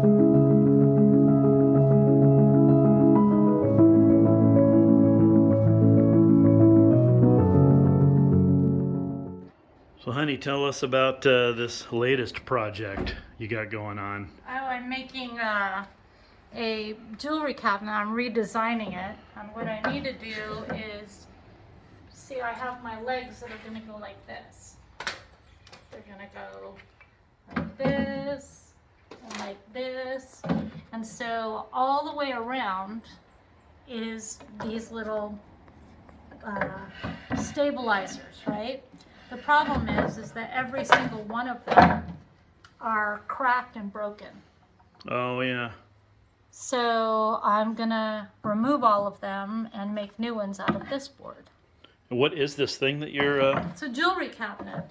So honey, tell us about this latest project you got going on. Oh, I'm making a jewelry cabinet. I'm redesigning it. And what I need to do is, see, I have my legs that are going to go like this. They're going to go like this and like this. And so all the way around is these little stabilizers, right? The problem is that every single one of them are cracked and broken. Oh yeah. So I'm gonna remove all of them and make new ones out of this board. What is this thing that you're It's a jewelry cabinet.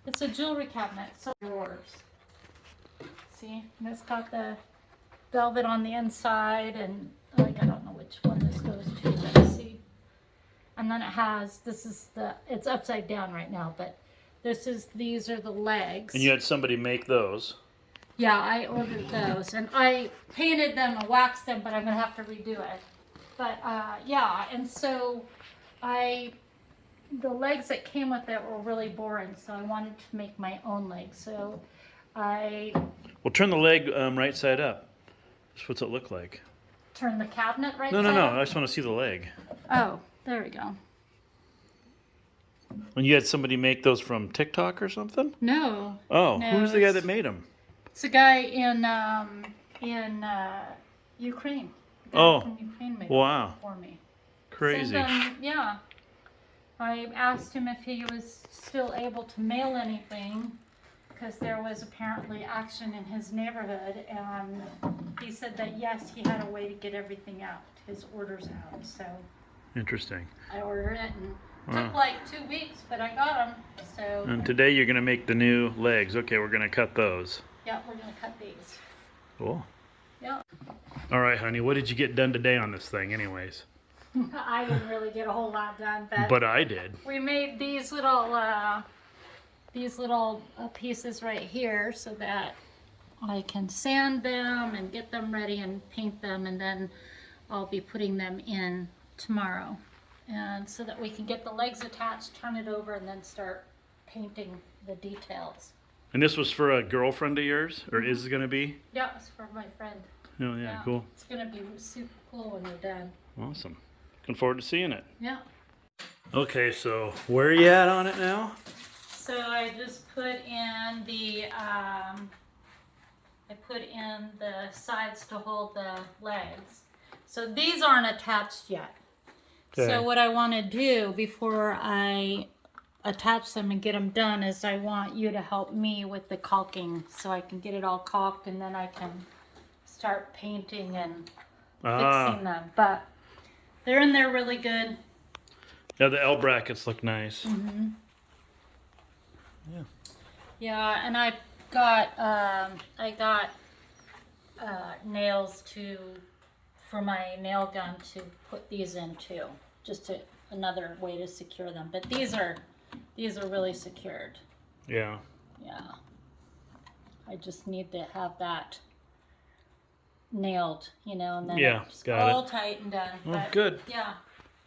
It's a jewelry cabinet. So drawers. See, and it's got the velvet on the inside, and like, I don't know which one this goes to, but see. And then it has, it's upside down right now, but these are the legs. And you had somebody make those. Yeah, I ordered those, and I painted them and waxed them, but I'm gonna have to redo it. But yeah, and so the legs that came with it were really boring, so I wanted to make my own legs. So Well, turn the leg right side up. What's it look like? Turn the cabinet right No, side up? I just want to see the leg. Oh, there we go. And you had somebody make those from TikTok or something? No. Oh, No, who's the guy that made them? It's a guy in Ukraine. The guy from Ukraine made wow. it for me. Crazy. Yeah. I asked him if he was still able to mail anything, because there was apparently action in his neighborhood, and he said that yes, he had a way to get everything out, his orders out. So Interesting. I ordered it, and took like 2 weeks, but I got them. So. And today you're going to make the new legs. Okay, we're going to cut those. Yeah, we're gonna cut these. Cool. Yeah. All right, honey, what did you get done today on this thing anyways? I didn't really get a whole lot done, But I did. we made these little pieces right here so that I can sand them and get them ready and paint them, and then I'll be putting them in tomorrow, and so that we can get the legs attached, turn it over, and then start painting the details. And this was for a girlfriend of yours, or is it going to be? Yeah, it's for my friend. Oh yeah, cool. It's gonna be super cool when we're done. Awesome. Looking forward to seeing it. Yeah. Okay, so where are you at on it now? So I just put in the sides to hold the legs. So these aren't attached yet. Okay. So what I want to do before I attach them and get them done is I want you to help me with the caulking, so I can get it all caulked, and then I can start painting and fixing them. But they're in there really good. Yeah, the L brackets look nice. Mm-hmm. Yeah. Yeah, and I got nails for my nail gun to put these in too, just another way to secure them. But these are really secured. Yeah. Yeah. I just need to have that nailed, and then it's all tight and done. Well, but, good. Yeah.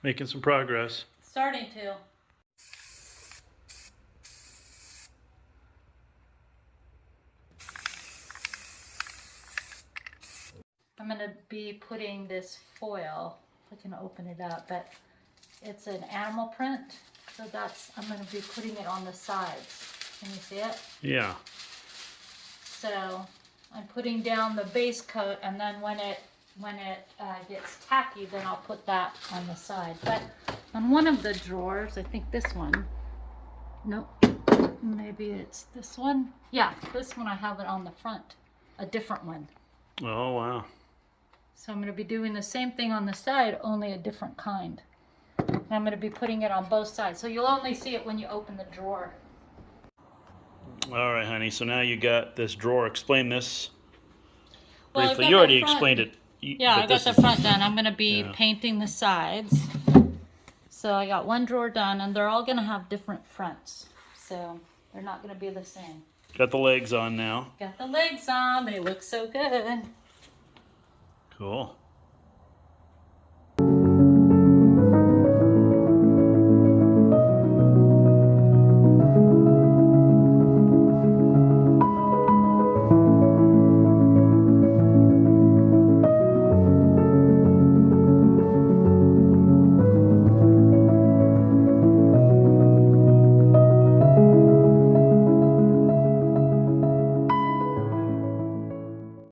Making some progress. Starting to. I'm going to be putting this foil, if I can open it up, but it's an animal print, so I'm going to be putting it on the sides. Can you see it? Yeah. So I'm putting down the base coat, and then when it gets tacky, then I'll put that on the side. But on one of the drawers, I think this one, nope, maybe it's this one. Yeah, this one I have it on the front, a different one. Oh, wow. So I'm going to be doing the same thing on the side, only a different kind. And I'm going to be putting it on both sides. So you'll only see it when you open the drawer. All right, honey. So now you got this drawer. Explain this Well, briefly. You already explained it. Yeah, I got the front done. I'm going to be painting the sides. So I got one drawer done, and they're all going to have different fronts. So They're not going to be the same. Got the legs on now. Got the legs on. They look so good. Cool.